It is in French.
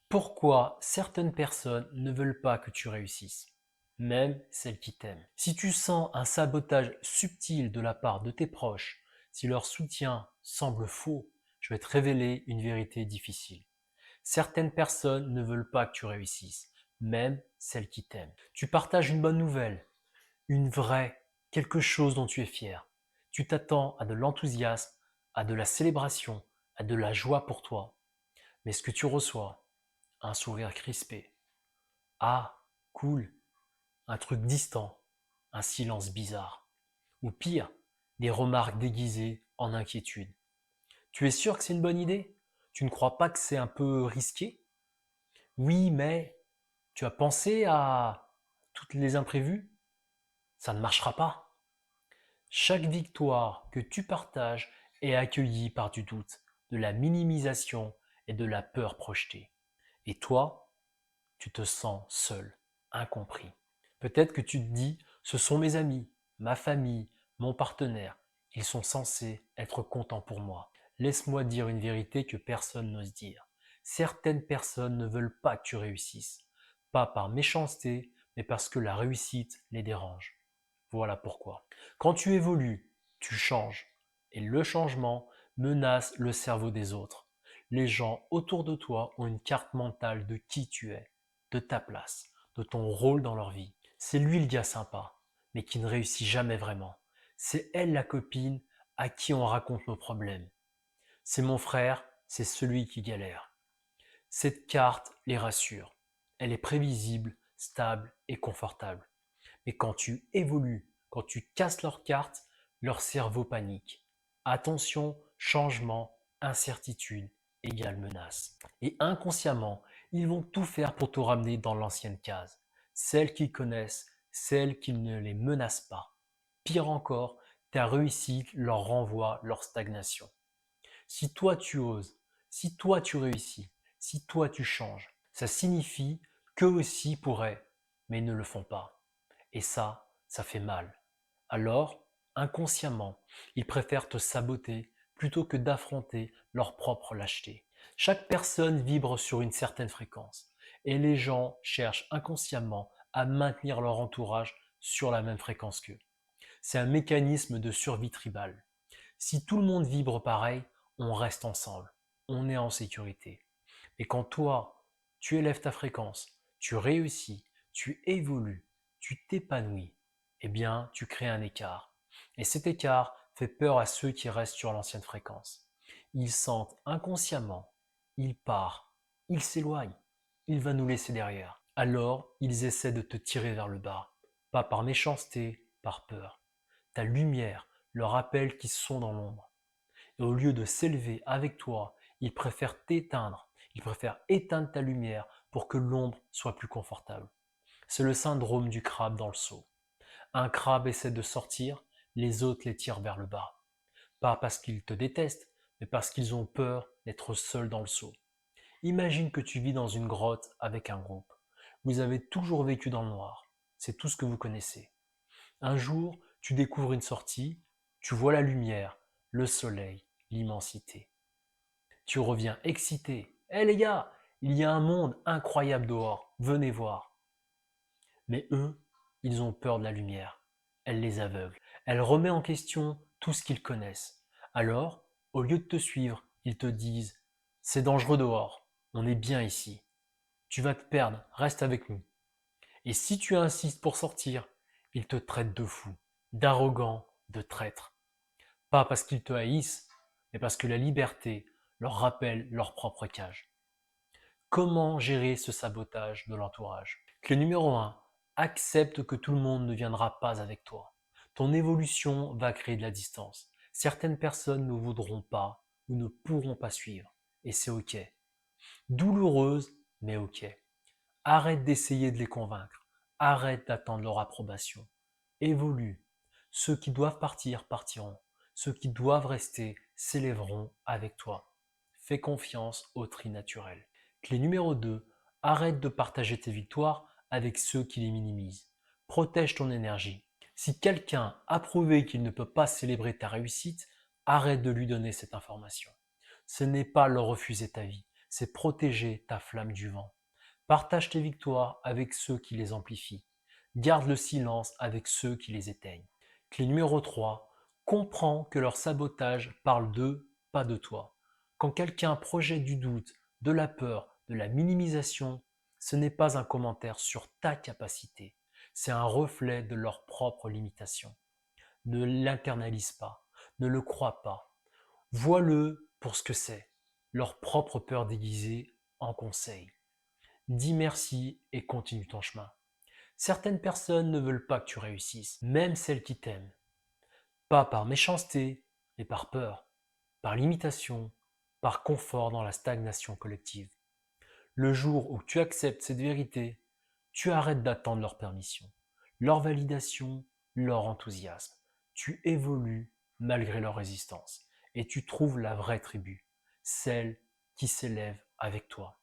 Pourquoi certaines personnes ne veulent pas que tu réussisses, même celles qui t'aiment? Si tu sens un sabotage subtil de la part de tes proches, si leur soutien semble faux, je vais te révéler une vérité difficile. Certaines personnes ne veulent pas que tu réussisses, même celles qui t'aiment. Tu partages une bonne nouvelle, une vraie, quelque chose dont tu es fier. Tu t'attends à de l'enthousiasme, à de la célébration, à de la joie pour toi. Mais ce que tu reçois, un sourire crispé. Ah, cool, un truc distant, un silence bizarre. Ou pire, des remarques déguisées en inquiétude. Tu es sûr que c'est une bonne idée? Tu ne crois pas que c'est un peu risqué? Oui, mais tu as pensé à toutes les imprévus? Ça ne marchera pas. Chaque victoire que tu partages est accueillie par du doute, de la minimisation et de la peur projetée. Et toi, tu te sens seul, incompris. Peut-être que tu te dis, ce sont mes amis, ma famille, mon partenaire. Ils sont censés être contents pour moi. Laisse-moi dire une vérité que personne n'ose dire. Certaines personnes ne veulent pas que tu réussisses. Pas par méchanceté, mais parce que la réussite les dérange. Voilà pourquoi. Quand tu évolues, tu changes. Et le changement menace le cerveau des autres. Les gens autour de toi ont une carte mentale de qui tu es, de ta place, de ton rôle dans leur vie. C'est lui le gars sympa, mais qui ne réussit jamais vraiment. C'est elle la copine à qui on raconte nos problèmes. C'est mon frère, c'est celui qui galère. Cette carte les rassure. Elle est prévisible, stable et confortable. Mais quand tu évolues, quand tu casses leurs cartes, leur cerveau panique. Attention, changement, incertitude égale menace. Et inconsciemment, ils vont tout faire pour te ramener dans l'ancienne case. Celle qu'ils connaissent, celle qui ne les menace pas. Pire encore, ta réussite leur renvoie leur stagnation. Si toi tu oses, si toi tu réussis, si toi tu changes, ça signifie qu'eux aussi pourraient, mais ils ne le font pas. Et ça fait mal. Alors, inconsciemment, ils préfèrent te saboter plutôt que d'affronter leur propre lâcheté. Chaque personne vibre sur une certaine fréquence et les gens cherchent inconsciemment à maintenir leur entourage sur la même fréquence qu'eux. C'est un mécanisme de survie tribale. Si tout le monde vibre pareil, on reste ensemble, on est en sécurité. Et quand toi, tu élèves ta fréquence, tu réussis, tu évolues, tu t'épanouis, eh bien, tu crées un écart. Et cet écart fait peur à ceux qui restent sur l'ancienne fréquence. Ils sentent inconsciemment, il part, il s'éloigne, il va nous laisser derrière. Alors, ils essaient de te tirer vers le bas, pas par méchanceté, par peur. Ta lumière leur rappelle qu'ils sont dans l'ombre. Et au lieu de s'élever avec toi, ils préfèrent t'éteindre. Ils préfèrent éteindre ta lumière pour que l'ombre soit plus confortable. C'est le syndrome du crabe dans le seau. Un crabe essaie de sortir, les autres les tirent vers le bas. Pas parce qu'ils te détestent, mais parce qu'ils ont peur d'être seuls dans le seau. Imagine que tu vis dans une grotte avec un groupe. Vous avez toujours vécu dans le noir. C'est tout ce que vous connaissez. Un jour, tu découvres une sortie, tu vois la lumière, le soleil, l'immensité. Tu reviens excité. Hé les gars, il y a un monde incroyable dehors, venez voir. Mais eux, ils ont peur de la lumière. Elle les aveugle. Elle remet en question tout ce qu'ils connaissent. Alors, au lieu de te suivre, ils te disent: c'est dangereux dehors, on est bien ici. Tu vas te perdre, reste avec nous. Et si tu insistes pour sortir, ils te traitent de fou, d'arrogant, de traître. Pas parce qu'ils te haïssent, mais parce que la liberté leur rappelle leur propre cage. Comment gérer ce sabotage de l'entourage? Clé numéro 1. Accepte que tout le monde ne viendra pas avec toi. Ton évolution va créer de la distance. Certaines personnes ne voudront pas ou ne pourront pas suivre. Et c'est ok. Douloureuse, mais ok. Arrête d'essayer de les convaincre. Arrête d'attendre leur approbation. Évolue. Ceux qui doivent partir partiront. Ceux qui doivent rester s'élèveront avec toi. Fais confiance au tri naturel. Clé numéro 2. Arrête de partager tes victoires avec ceux qui les minimisent. Protège ton énergie. Si quelqu'un a prouvé qu'il ne peut pas célébrer ta réussite, arrête de lui donner cette information. Ce n'est pas leur refuser ta vie, c'est protéger ta flamme du vent. Partage tes victoires avec ceux qui les amplifient. Garde le silence avec ceux qui les éteignent. Clé numéro 3. Comprends que leur sabotage parle d'eux, pas de toi. Quand quelqu'un projette du doute, de la peur, de la minimisation, ce n'est pas un commentaire sur ta capacité, c'est un reflet de leur propre limitation. Ne l'internalise pas, ne le crois pas. Vois-le pour ce que c'est, leur propre peur déguisée en conseil. Dis merci et continue ton chemin. Certaines personnes ne veulent pas que tu réussisses, même celles qui t'aiment. Pas par méchanceté, mais par peur, par limitation, par confort dans la stagnation collective. Le jour où tu acceptes cette vérité, tu arrêtes d'attendre leur permission, leur validation, leur enthousiasme. Tu évolues malgré leur résistance et tu trouves la vraie tribu, celle qui s'élève avec toi.